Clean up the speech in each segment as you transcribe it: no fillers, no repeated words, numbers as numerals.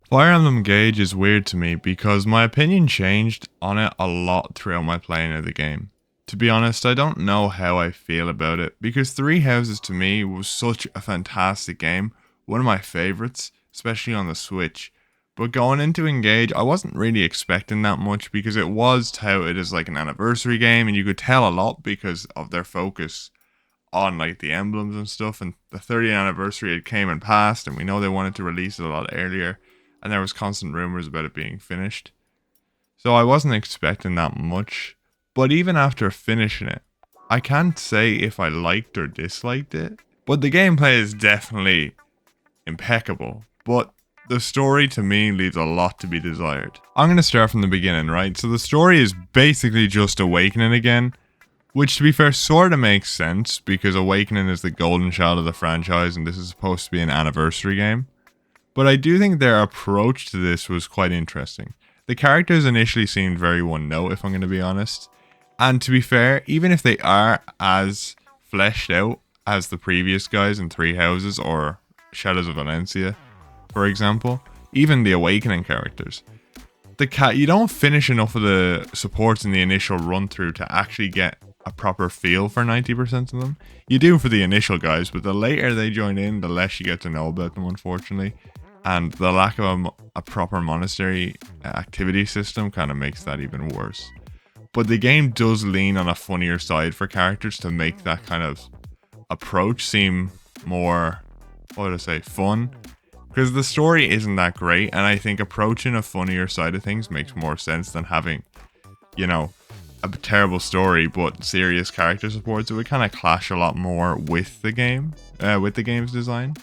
Fire Emblem Engage is weird to me because my opinion changed on it a lot throughout my playing of the game. To be honest, I don't know how I feel about it because Three Houses to me was such a fantastic game, one of my favorites, especially on the Switch. But going into Engage, I wasn't really expecting that much because it was touted as like an anniversary game, and you could tell a lot because of their focus on like the emblems and stuff. And the 30th anniversary it came and passed, and we know they wanted to release it a lot earlier, and there was constant rumors about it being finished. So I wasn't expecting that much. But even after finishing it, I can't say if I liked or disliked it. But the gameplay is definitely impeccable. But the story to me leaves a lot to be desired. I'm going to start from the beginning, right? So the story is basically just Awakening again, which to be fair sort of makes sense because Awakening is the golden child of the franchise and this is supposed to be an anniversary game. But I do think their approach to this was quite interesting. The characters initially seemed very one note, if I'm going to be honest. And to be fair, even if they are as fleshed out as the previous guys in Three Houses or Shadows of Valencia, for example, even the Awakening characters, you don't finish enough of the supports in the initial run through to actually get a proper feel for 90% of them. You do for the initial guys, but the later they join in, the less you get to know about them, unfortunately. And the lack of a proper monastery activity system kind of makes that even worse. But the game does lean on a funnier side for characters to make that kind of approach seem more, what would I say, fun. Because the story isn't that great, and I think approaching a funnier side of things makes more sense than having, you know, a terrible story but serious character support. So it would kind of clash a lot more with the game, with the game's design.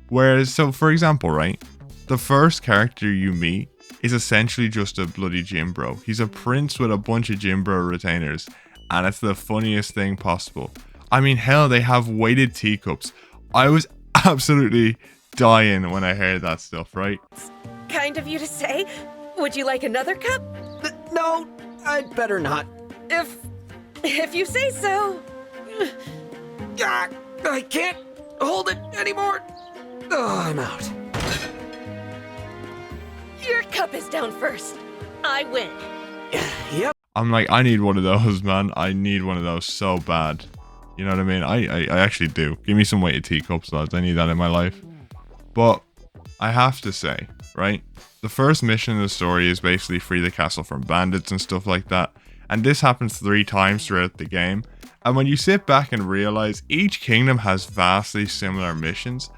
Whereas, so for example, right, the first character you meet is essentially just a bloody gym bro. He's a prince with a bunch of gym bro retainers, and it's the funniest thing possible. I mean, hell, they have weighted teacups. I was absolutely dying when I heard that stuff, right? Kind of you to say. Would you like another cup? No, I'd better not. If you say so. Ah, I can't hold it anymore. Oh, I'm out. Your cup is down first. I win. Yep. I'm like, I need one of those, man. I need one of those so bad. You know what I mean? I actually do. Give me some weighted teacups, lads. I need that in my life. But I have to say, right? The first mission in the story is basically free the castle from bandits and stuff like that. And this happens 3 times throughout the game. And when you sit back and realize each kingdom has vastly similar missions,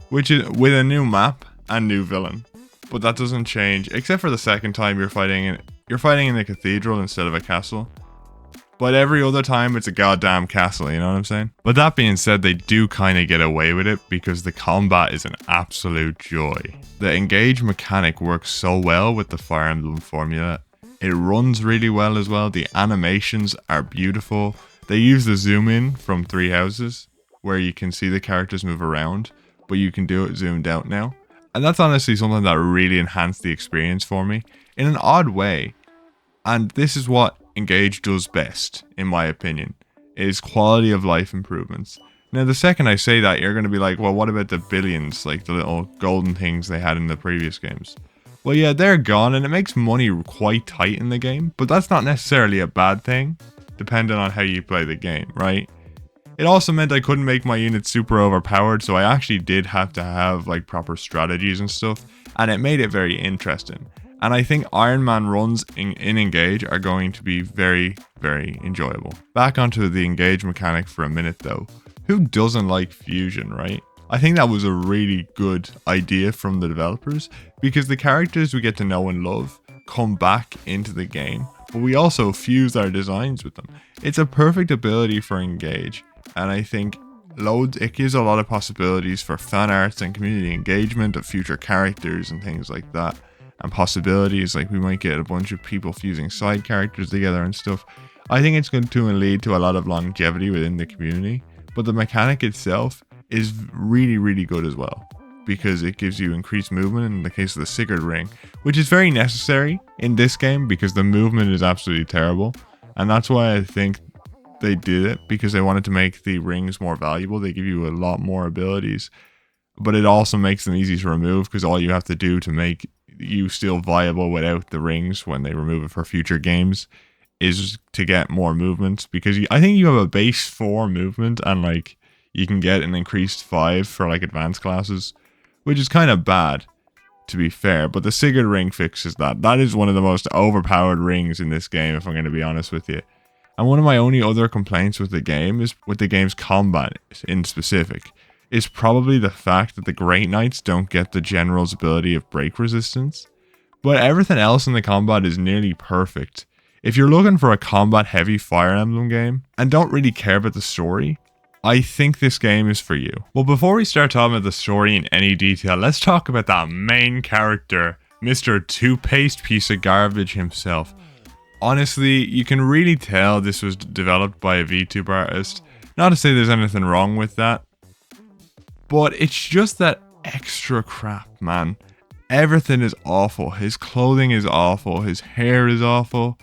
which is with a new map and new villain. But that doesn't change, except for the second time you're fighting in a cathedral instead of a castle. But every other time it's a goddamn castle, you know what I'm saying? But that being said, they do kind of get away with it because the combat is an absolute joy. The engage mechanic works so well with the Fire Emblem formula. It runs really well as well. The animations are beautiful. They use the zoom in from Three Houses, where you can see the characters move around, but you can do it zoomed out now. And that's honestly something that really enhanced the experience for me in an odd way. And this is what Engage does best, in my opinion, is quality of life improvements. Now, the second I say that, you're going to be like, well, what about the billions, like the little golden things they had in the previous games? Well, yeah, they're gone, and it makes money quite tight in the game, but that's not necessarily a bad thing, depending on how you play the game, right? It also meant I couldn't make my units super overpowered, so I actually did have to have like proper strategies and stuff, and it made it very interesting. And I think Iron Man runs in Engage are going to be very, very enjoyable. Back onto the Engage mechanic for a minute though. Who doesn't like fusion, right? I think that was a really good idea from the developers because the characters we get to know and love come back into the game, but we also fuse our designs with them. It's a perfect ability for Engage, and I think it gives a lot of possibilities for fan arts and community engagement of future characters and things like that. And possibilities like we might get a bunch of people fusing side characters together and stuff. I think it's going to lead to a lot of longevity within the community, but the mechanic itself is really, really good as well because it gives you increased movement in the case of the Sigurd ring, which is very necessary in this game because the movement is absolutely terrible. And that's why I think they did it, because they wanted to make the rings more valuable. They give you a lot more abilities but it also makes them easy to remove because all you have to do to make you still viable without the rings when they remove it for future games is to get more movement, because I think you have a base 4 movement and like you can get an increased 5 for like advanced classes, which is kind of bad to be fair, but the Sigurd ring fixes that. That is one of the most overpowered rings in this game, if I'm going to be honest with you. And one of my only other complaints with the game is with the game's combat in specific is probably the fact that the Great Knights don't get the general's ability of break resistance, but everything else in the combat is nearly perfect. If you're looking for a combat heavy Fire Emblem game and don't really care about the story, I think this game is for you. Well, before we start talking about the story in any detail, let's talk about that main character, Mr. Toothpaste piece of garbage himself. Honestly, you can really tell this was developed by a VTuber artist. Not to say there's anything wrong with that, but it's just that extra crap, man. Everything is awful. His clothing is awful. His hair is awful.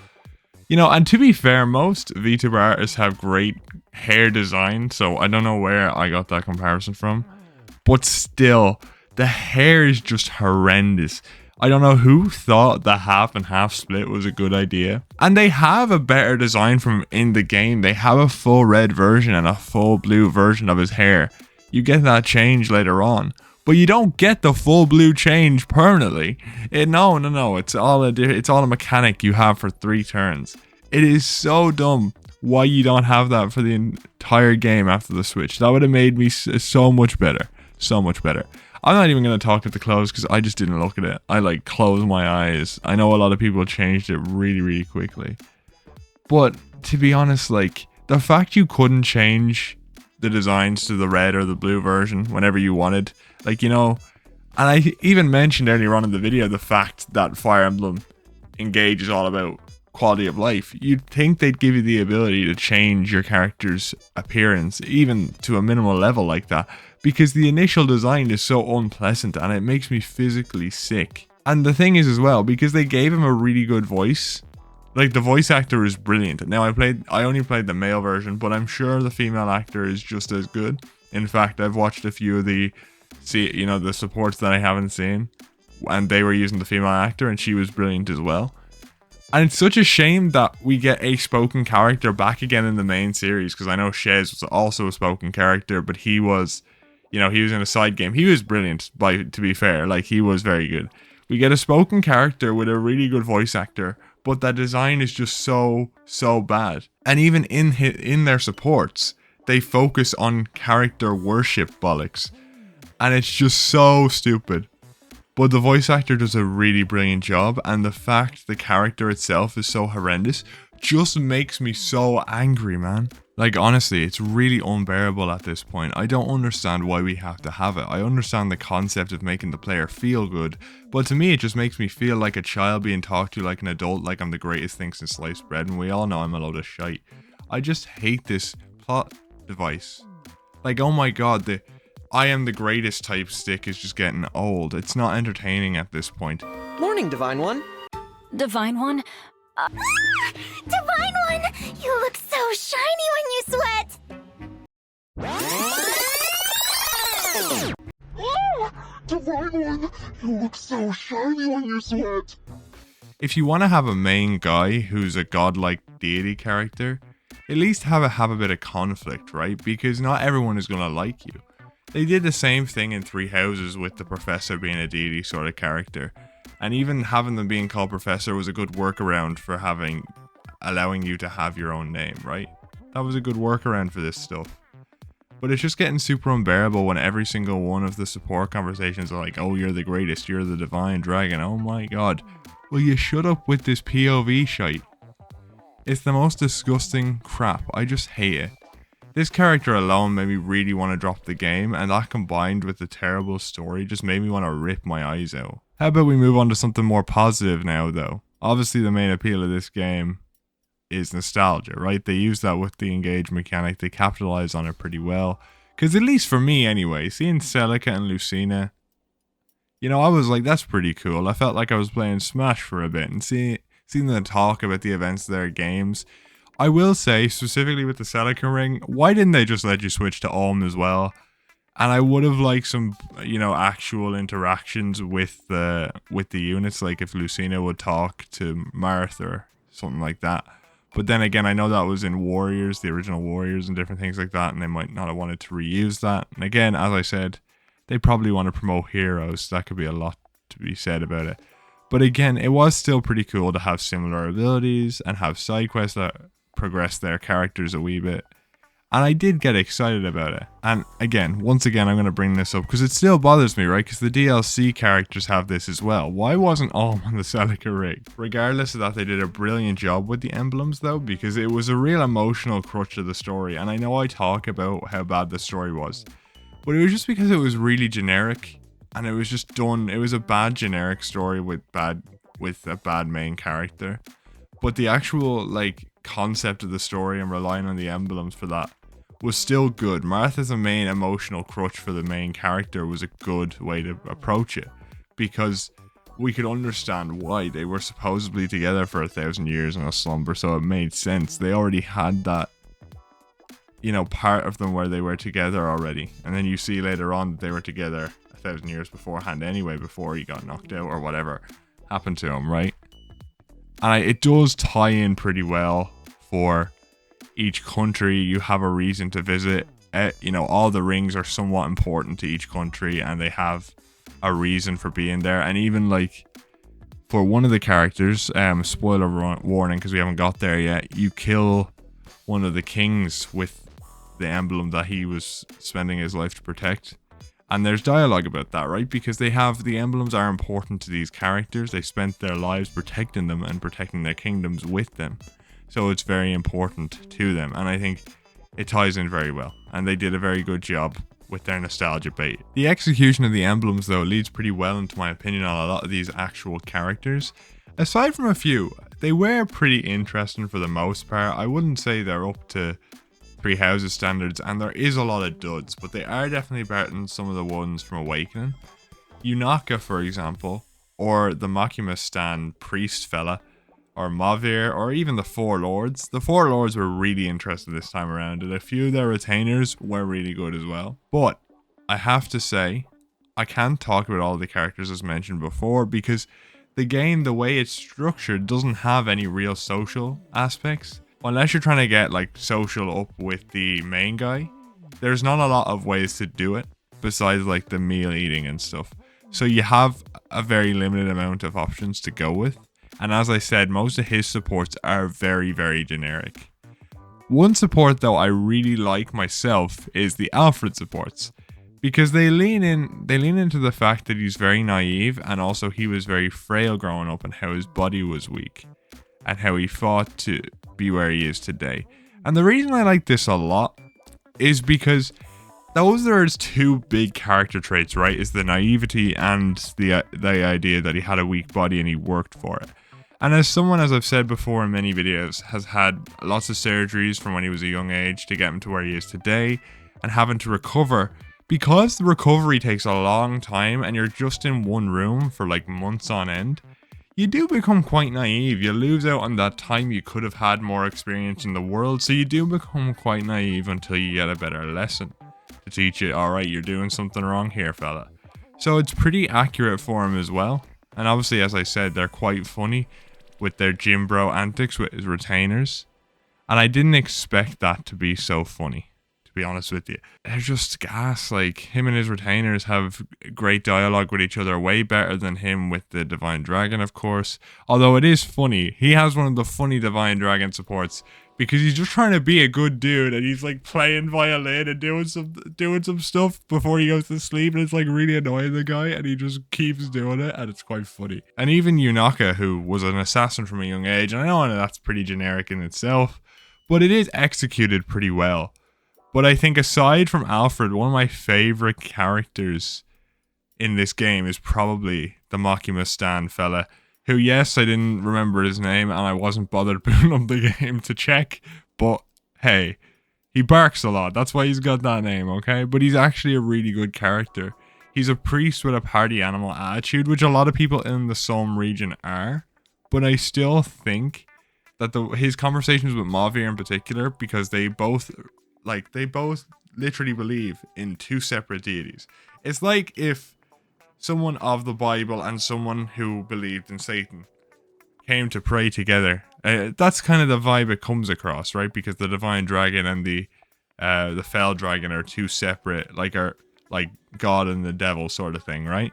You know, and to be fair, most VTuber artists have great hair design, so I don't know where I got that comparison from. But still, the hair is just horrendous. I don't know who thought the half and half split was a good idea. And they have a better design from in the game. They have a full red version and a full blue version of his hair. You get that change later on, but you don't get the full blue change permanently. No. It's all a mechanic you have for 3 turns. It is so dumb why you don't have that for the entire game after the switch. That would have made me so much better. So much better. I'm not even going to talk about the clothes because I just didn't look at it. I like closed my eyes. I know a lot of people changed it really, really quickly. But to be honest, like the fact you couldn't change the designs to the red or the blue version whenever you wanted, like, you know, and I even mentioned earlier on in the video the fact that Fire Emblem Engage is all about quality of life. You'd think they'd give you the ability to change your character's appearance even to a minimal level like that, because the initial design is so unpleasant and it makes me physically sick. And the thing is as well, because they gave him a really good voice, like the voice actor is brilliant. Now I only played the male version, but I'm sure the female actor is just as good. In fact, I've watched a few of the supports that I haven't seen, and they were using the female actor and she was brilliant as well. And it's such a shame that we get a spoken character back again in the main series, because I know Shez was also a spoken character, but he was, he was in a side game. He was brilliant, to be fair, like he was very good. We get a spoken character with a really good voice actor, but that design is just so bad. And even in their supports, they focus on character worship bollocks, and it's just so stupid. But the voice actor does a really brilliant job, and the fact the character itself is so horrendous just makes me so angry, man. Like, honestly, it's really unbearable at this point. I don't understand why we have to have it. I understand the concept of making the player feel good, but to me it just makes me feel like a child being talked to like an adult, like I'm the greatest thing since sliced bread, and we all know I'm a load of shite. I just hate this plot device. Like, oh my god, the I am the greatest type stick is just getting old. It's not entertaining at this point. Morning, Divine One. Divine One? Divine One! You look so shiny when you sweat! Divine One, you look so shiny when you sweat! If you want to have a main guy who's a godlike deity character, at least have a bit of conflict, right? Because not everyone is going to like you. They did the same thing in Three Houses with the professor being a deity sort of character. And even having them being called professor was a good workaround for allowing you to have your own name, right? That was a good workaround for this stuff. But it's just getting super unbearable when every single one of the support conversations are like, oh, you're the greatest, you're the divine dragon, oh my god. Will you shut up with this POV shite? It's the most disgusting crap. I just hate it. This character alone made me really want to drop the game, and that combined with the terrible story just made me want to rip my eyes out. How about we move on to something more positive now, though? Obviously the main appeal of this game is nostalgia, right? They use that with the engage mechanic. They capitalize on it pretty well. Because at least for me anyway, seeing Celica and Lucina, I was like, that's pretty cool. I felt like I was playing Smash for a bit, and seeing them talk about the events of their games. I will say, specifically with the Celica ring, why didn't they just let you switch to Ulm as well? And I would have liked some, you know, actual interactions with the units, like if Lucina would talk to Marth or something like that. But then again, I know that was in Warriors, the original Warriors and different things like that, and they might not have wanted to reuse that. And again, as I said, they probably want to promote Heroes. That could be a lot to be said about it. But again, it was still pretty cool to have similar abilities and have side quests that progress their characters a wee bit. And I did get excited about it. And again, once again, I'm going to bring this up because it still bothers me, right? Because the DLC characters have this as well. Why wasn't Alm on the Celica rig? Regardless of that, they did a brilliant job with the emblems though, because it was a real emotional crutch of the story. And I know I talk about how bad the story was, but it was just because it was really generic and it was just done. It was a bad generic story with a bad main character. But the actual like concept of the story and relying on the emblems for that was still good. Marth as a main emotional crutch for the main character was a good way to approach it, because we could understand why they were supposedly together for 1,000 years in a slumber, so it made sense. They already had that, you know, part of them where they were together already, and then you see later on that they were together 1,000 years beforehand anyway, before he got knocked out or whatever happened to him, right? And it does tie in pretty well for each country. You have a reason to visit. You know, all the rings are somewhat important to each country and they have a reason for being there. And even like for one of the characters, spoiler warning because we haven't got there yet, you kill one of the kings with the emblem that he was spending his life to protect. And there's dialogue about that, right? Because they have, the emblems are important to these characters. They spent their lives protecting them and protecting their kingdoms with them. So it's very important to them. And I think it ties in very well. And they did a very good job with their nostalgia bait. The execution of the emblems, though, leads pretty well, into my opinion, on a lot of these actual characters. Aside from a few, they were pretty interesting for the most part. I wouldn't say they're up to Three Houses standards, and there is a lot of duds, but they are definitely better than some of the ones from Awakening. Yunaka, for example, or the Makima Stan priest fella, or Mavir, or even the Four Lords. The Four Lords were really interesting this time around, and a few of their retainers were really good as well. But I have to say, I can't talk about all the characters as mentioned before, because the game, the way it's structured, doesn't have any real social aspects. Unless you're trying to get like social up with the main guy, there's not a lot of ways to do it besides like the meal eating and stuff. So you have a very limited amount of options to go with. And as I said, most of his supports are very, very generic. One support though I really like myself is the Alfred supports, because they lean into the fact that he's very naive, and also he was very frail growing up and how his body was weak and how he fought to be where he is today. And the reason I like this a lot is because those are his two big character traits, right? Is the naivety and the idea that he had a weak body and he worked for it. And as someone, as I've said before in many videos, has had lots of surgeries from when he was a young age to get him to where he is today, and having to recover, because the recovery takes a long time and you're just in one room for like months on end, you do become quite naive. You lose out on that time you could have had more experience in the world, so you do become quite naive until you get a better lesson to teach you, alright, you're doing something wrong here, fella. So it's pretty accurate for him as well. And obviously, as I said, they're quite funny with their gym bro antics with his retainers. And I didn't expect that to be so funny, to be honest with you. They're just gas. Like, him and his retainers have great dialogue with each other, way better than him with the Divine Dragon, of course. Although it is funny. He has one of the funny Divine Dragon supports, because he's just trying to be a good dude, and he's like playing violin and doing some stuff before he goes to sleep, and it's like really annoying the guy, and he just keeps doing it, and it's quite funny. And even Yunaka, who was an assassin from a young age, and I know that's pretty generic in itself, but it is executed pretty well. But I think aside from Alfred, one of my favorite characters in this game is probably the Makima Stan fella, who, yes, I didn't remember his name and I wasn't bothered putting up the game to check, but hey, he barks a lot. That's why he's got that name, okay? But he's actually a really good character. He's a priest with a party animal attitude, which a lot of people in the Somme region are, but I still think that his conversations with Mavir in particular, because they both literally believe in two separate deities. It's like if someone of the Bible and someone who believed in Satan came to pray together. That's kind of the vibe it comes across, right? Because the divine dragon and the fell dragon are two separate, like God and the devil sort of thing, right?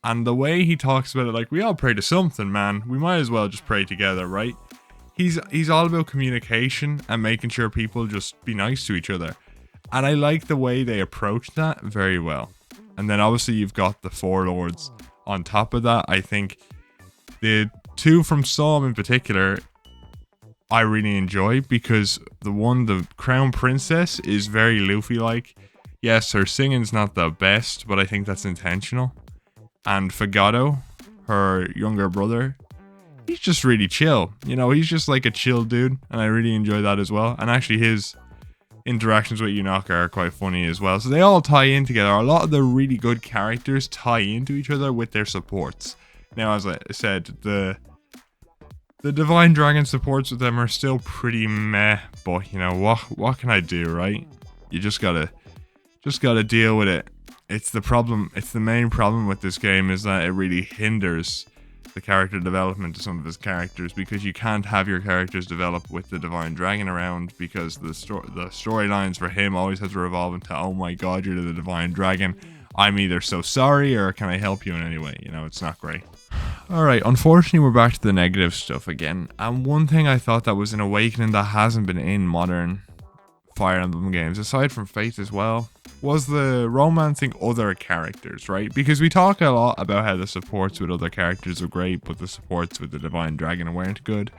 And the way he talks about it, like, we all pray to something, man. We might as well just pray together, right? He's all about communication and making sure people just be nice to each other. And I like the way they approach that very well. And then obviously you've got the four lords on top of that. I think the two from Psalm in particular, I really enjoy, because the crown princess is very Luffy-like. Yes, her singing's not the best, but I think that's intentional. And Fagotto, her younger brother, he's just really chill. You know, he's just like a chill dude, and I really enjoy that as well. And actually his interactions with Yunaka are quite funny as well. So they all tie in together. A lot of the really good characters tie into each other with their supports. Now, as I said, the Divine Dragon supports with them are still pretty meh, but you know, what can I do, right? You just gotta deal with it. It's the main problem with this game, is that it really hinders the character development to some of his characters, because you can't have your characters develop with the Divine Dragon around, because the storylines for him always has to revolve into, oh my god, you're the Divine Dragon, I'm either so sorry or can I help you in any way? You know, it's not great. Alright, unfortunately we're back to the negative stuff again, and one thing I thought that was an Awakening that hasn't been in modern Fire Emblem games, aside from Faith as well, was the romancing other characters, right? Because we talk a lot about how the supports with other characters are great, but the supports with the Divine Dragon weren't good.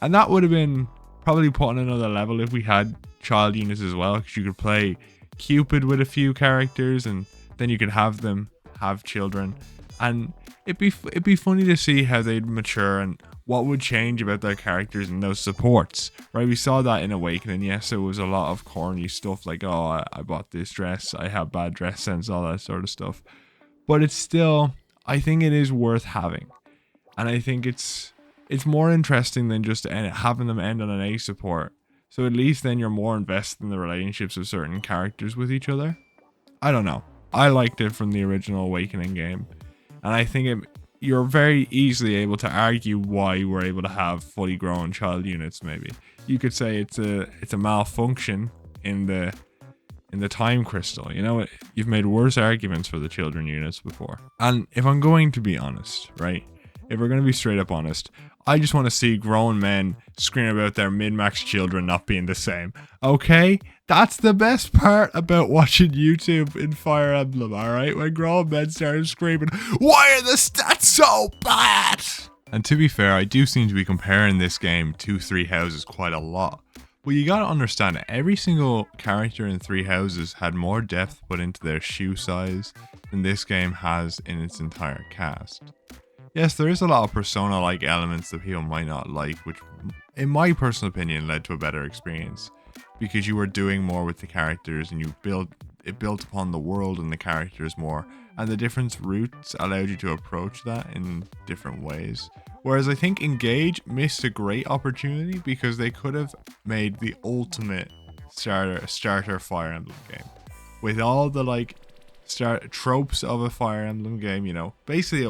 And that would have been probably put on another level if we had child units as well, because you could play Cupid with a few characters, and then you could have them have children. And it'd be funny to see how they'd mature and what would change about their characters and those supports, right? We saw that in Awakening. Yes, it was a lot of corny stuff like, oh, I bought this dress, I have bad dress sense, all that sort of stuff. But it's still, I think it is worth having. And I think it's more interesting than just having them end on an A support. So at least then you're more invested in the relationships of certain characters with each other. I don't know. I liked it from the original Awakening game. And I think you're very easily able to argue why we're able to have fully grown child units. Maybe you could say it's a malfunction in the time crystal. You know, you've made worse arguments for the children units before. And if I'm going to be honest, right? If we're going to be straight up honest, I just want to see grown men scream about their min-max children not being the same. Okay? That's the best part about watching YouTube in Fire Emblem, alright? When grown men start screaming, why are the stats so bad? And to be fair, I do seem to be comparing this game to Three Houses quite a lot. But you gotta understand that every single character in Three Houses had more depth put into their shoe size than this game has in its entire cast. Yes, there is a lot of Persona-like elements that people might not like, which, in my personal opinion, led to a better experience. Because you were doing more with the characters, and it built upon the world and the characters more. And the different routes allowed you to approach that in different ways. Whereas I think Engage missed a great opportunity, because they could have made the ultimate starter Fire Emblem game. With all the tropes of a Fire Emblem game, you know, basically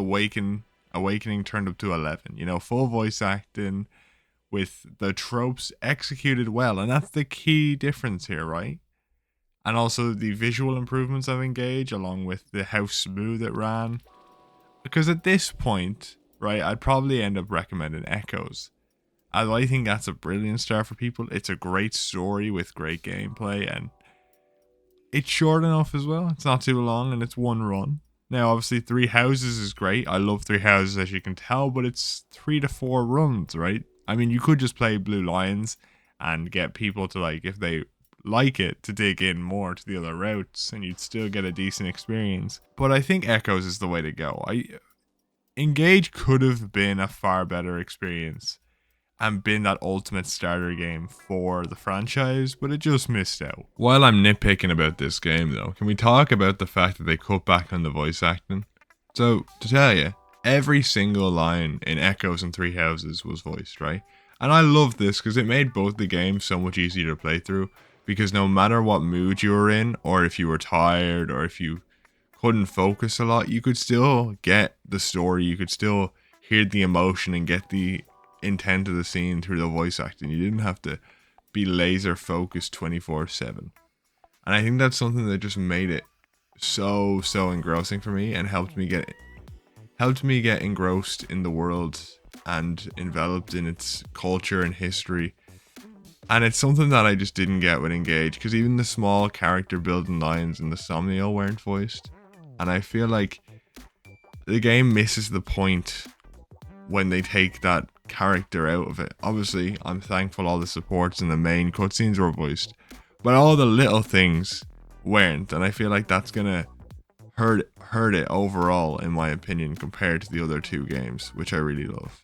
Awakening turned up to 11, you know, full voice acting with the tropes executed well, and that's the key difference here, right? And also the visual improvements of Engage, along with how smooth it ran. Because at this point, right, I'd probably end up recommending Echoes, as I think that's a brilliant start for people. It's a great story with great gameplay, and it's short enough as well. It's not too long, and it's one run. Now, obviously, Three Houses is great. I love Three Houses, as you can tell, but it's 3 to 4 runs, right? I mean, you could just play Blue Lions and get people to, if they like it, to dig in more to the other routes, and you'd still get a decent experience. But I think Echoes is the way to go. Engage could have been a far better experience and been that ultimate starter game for the franchise, but it just missed out. While I'm nitpicking about this game though, can we talk about the fact that they cut back on the voice acting? So, to tell you, every single line in Echoes and Three Houses was voiced, right? And I love this because it made both the games so much easier to play through, because no matter what mood you were in, or if you were tired, or if you couldn't focus a lot, you could still get the story, you could still hear the emotion and get the intent of the scene through the voice acting. You didn't have to be laser focused 24/7. And I think that's something that just made it so engrossing for me, and helped me get engrossed in the world and enveloped in its culture and history. And it's something that I just didn't get with Engage, because even the small character building lines in the Somniel weren't voiced. And I feel like the game misses the point when they take that character out of it. Obviously, I'm thankful all the supports in the main cutscenes were voiced, but all the little things weren't, and I feel like that's gonna hurt it overall, in my opinion, compared to the other two games, which I really love.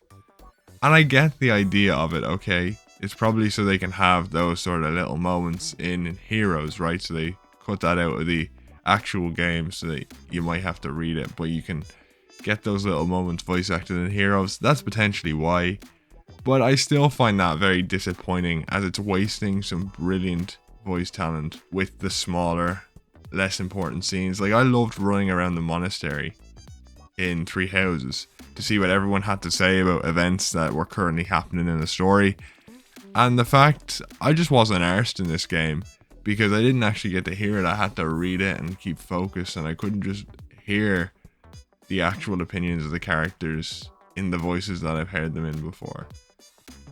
And I get the idea of it, okay? It's probably so they can have those sort of little moments in Heroes, right? So they cut that out of the actual game, so that you might have to read it, but you can get those little moments voice acted in Heroes. That's potentially why. But I still find that very disappointing, as it's wasting some brilliant voice talent with the smaller, less important scenes. Like, I loved running around the monastery in Three Houses to see what everyone had to say about events that were currently happening in the story. And the fact I just wasn't arsed in this game, because I didn't actually get to hear it. I had to read it and keep focused, and I couldn't just hear the actual opinions of the characters in the voices that I've heard them in before.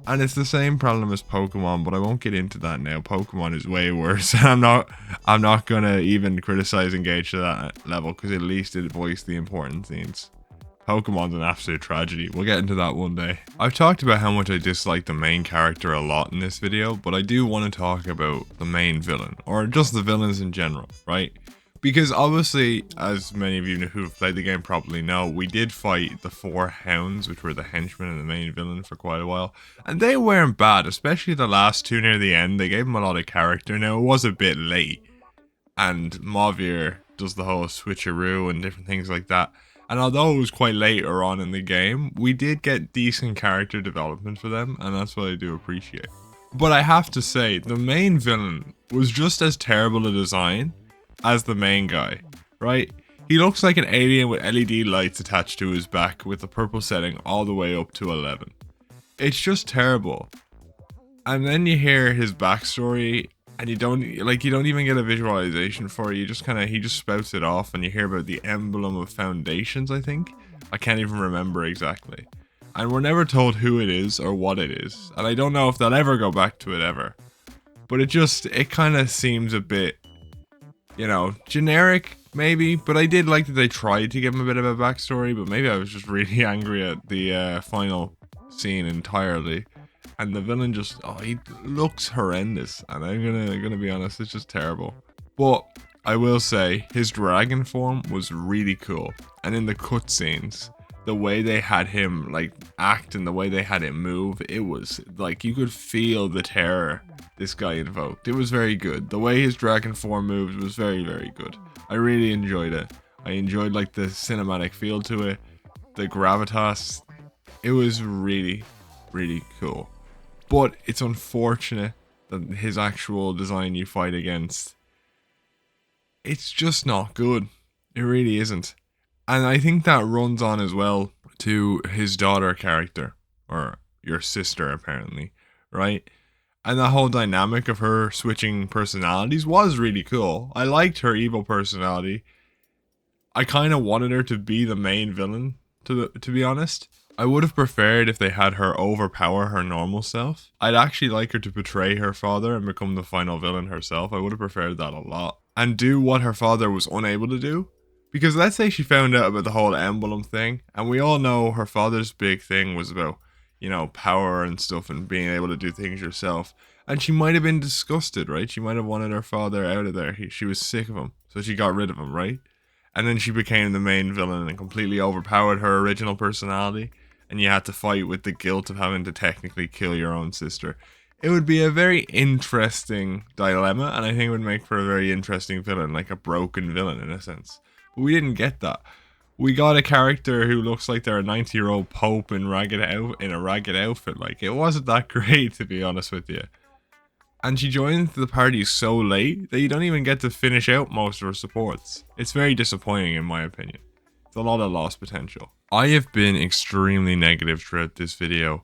And it's the same problem as Pokemon, but I won't get into that now. Pokemon is way worse. I'm not gonna even criticize Engage to that level, because at least it voiced the important scenes. Pokemon's an absolute tragedy. We'll get into that one day. I've talked about how much I dislike the main character a lot in this video, but I do want to talk about the main villain, or just the villains in general, right? Because obviously, as many of you who have played the game probably know, we did fight the 4 hounds, which were the henchmen and the main villain, for quite a while. And they weren't bad, especially the last 2 near the end. They gave them a lot of character. Now, it was a bit late, and Mauvir does the whole switcheroo and different things like that. And although it was quite later on in the game, we did get decent character development for them, and that's what I do appreciate. But I have to say, the main villain was just as terrible a design as the main guy, right? He looks like an alien with LED lights attached to his back, with the purple setting all the way up to 11. It's just terrible. And then you hear his backstory, and you don't even get a visualization for it. You just he just spouts it off, and you hear about the Emblem of Foundations, I think. I can't even remember exactly. And we're never told who it is or what it is. And I don't know if they'll ever go back to it ever. But it kind of seems a bit, generic, maybe. But I did like that they tried to give him a bit of a backstory, but maybe I was just really angry at the final scene entirely. And the villain just, he looks horrendous. And I'm gonna be honest, it's just terrible. But I will say, his dragon form was really cool. And in the cutscenes, the way they had him act and the way they had him move, it was like you could feel the terror this guy invoked. It was very good. The way his dragon form moved was very, very good. I really enjoyed it. I enjoyed the cinematic feel to it, the gravitas. It was really, really cool. But it's unfortunate that his actual design you fight against, it's just not good. It really isn't. And I think that runs on as well to his daughter character, or your sister apparently, right? And the whole dynamic of her switching personalities was really cool. I liked her evil personality. I kind of wanted her to be the main villain, to be honest. I would have preferred if they had her overpower her normal self. I'd actually like her to betray her father and become the final villain herself. I would have preferred that a lot. And do what her father was unable to do. Because let's say she found out about the whole emblem thing, and we all know her father's big thing was about, power and stuff and being able to do things yourself. And she might have been disgusted, right? She might have wanted her father out of there. She was sick of him, so she got rid of him, right? And then she became the main villain and completely overpowered her original personality. And you had to fight with the guilt of having to technically kill your own sister. It would be a very interesting dilemma, and I think it would make for a very interesting villain, like a broken villain in a sense. But we didn't get that. We got a character who looks like they're a 90-year-old pope in a ragged outfit. It wasn't that great, to be honest with you. And she joins the party so late that you don't even get to finish out most of her supports. It's very disappointing in my opinion. It's a lot of lost potential. I have been extremely negative throughout this video.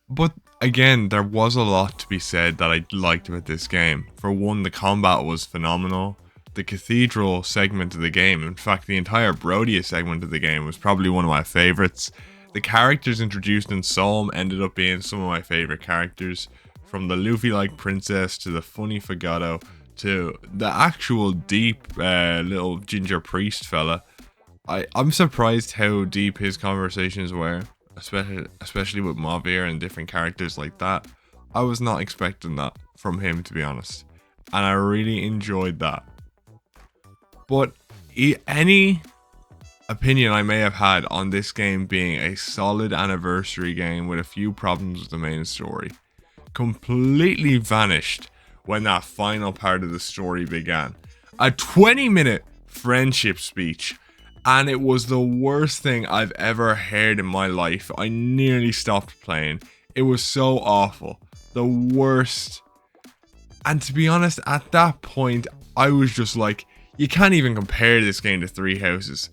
But again, there was a lot to be said that I liked about this game. For one, the combat was phenomenal. The cathedral segment of the game, in fact the entire Brodia segment of the game, was probably one of my favourites. The characters introduced in Psalm ended up being some of my favourite characters. From the Luffy-like princess to the funny Fagotto to the actual deep little ginger priest fella. I'm surprised how deep his conversations were, especially with Mavir and different characters like that. I was not expecting that from him, to be honest, and I really enjoyed that. But any opinion I may have had on this game being a solid anniversary game with a few problems with the main story completely vanished when that final part of the story began. A 20-minute friendship speech, and it was the worst thing I've ever heard in my life. I nearly stopped playing. It was so awful. The worst. And to be honest, at that point, I was just like, you can't even compare this game to Three Houses.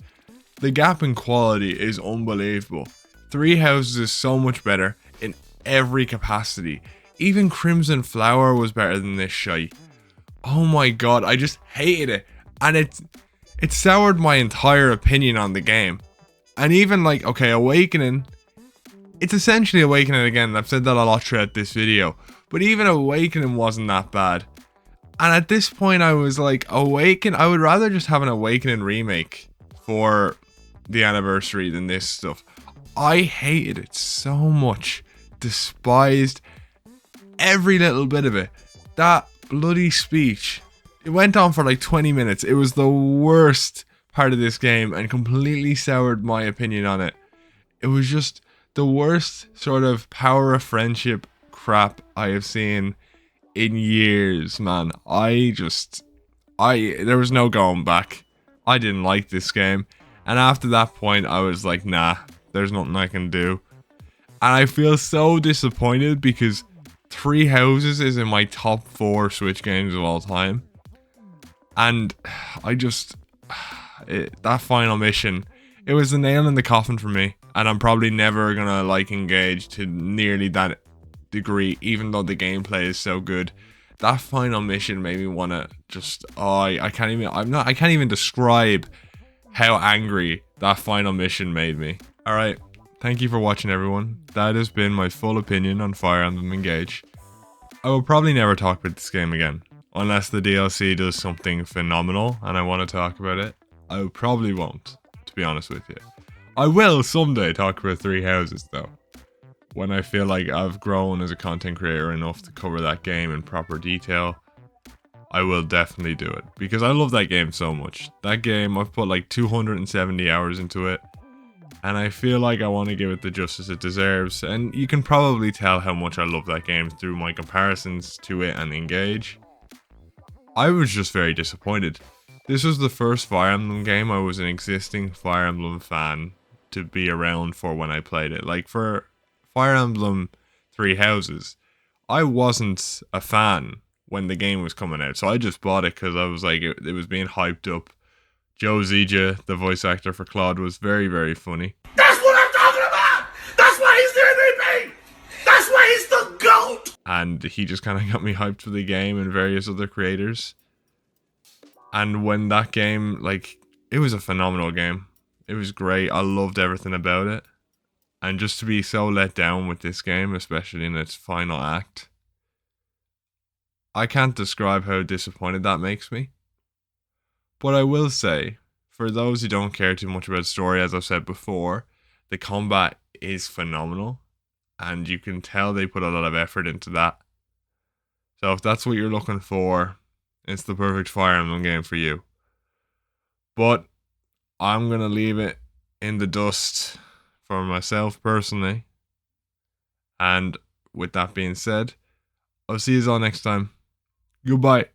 The gap in quality is unbelievable. Three Houses is so much better in every capacity. Even Crimson Flower was better than this shite. Oh my god, I just hated it. And it soured my entire opinion on the game. And even like, okay, Awakening, it's essentially Awakening again. I've said that a lot throughout this video. But even Awakening wasn't that bad. And at this point I was like, I would rather just have an Awakening remake for the anniversary than this stuff. I hated it so much. Despised every little bit of it. That bloody speech. It went on for like 20 minutes. It was the worst part of this game and completely soured my opinion on it. It was just the worst sort of power of friendship crap I have seen in years, man. There was no going back. I didn't like this game. And after that point, I was like, nah, there's nothing I can do. And I feel so disappointed because Three Houses is in my top 4 Switch games of all time. And that final mission, it was the nail in the coffin for me. And I'm probably never gonna like engage to nearly that degree, even though the gameplay is so good. That final mission made me wanna just, I can't even describe how angry that final mission made me. Alright, thank you for watching everyone. That has been my full opinion on Fire Emblem Engage. I will probably never talk about this game again, unless the DLC does something phenomenal and I want to talk about it. I probably won't, to be honest with you. I will someday talk about Three Houses though, when I feel like I've grown as a content creator enough to cover that game in proper detail. I will definitely do it, because I love that game so much. That game, I've put like 270 hours into it, and I feel like I want to give it the justice it deserves, and you can probably tell how much I love that game through my comparisons to it and Engage. I was just very disappointed. This was the first Fire Emblem game I was an existing Fire Emblem fan to be around for when I played it. Like for Fire Emblem Three Houses, I wasn't a fan when the game was coming out, so I just bought it because I was like, it was being hyped up. Joe Zija, the voice actor for Claude, was very, very funny. That's what I'm talking about! That's why he's the MVP! That's why he's the GOAT! And he just kind of got me hyped for the game and various other creators. And when that game, like, it was a phenomenal game. It was great. I loved everything about it. And just to be so let down with this game, especially in its final act, I can't describe how disappointed that makes me. But I will say, for those who don't care too much about story, as I've said before, the combat is phenomenal. And you can tell they put a lot of effort into that. So if that's what you're looking for, it's the perfect Fire Emblem game for you. But I'm going to leave it in the dust for myself personally. And with that being said, I'll see you all next time. Goodbye.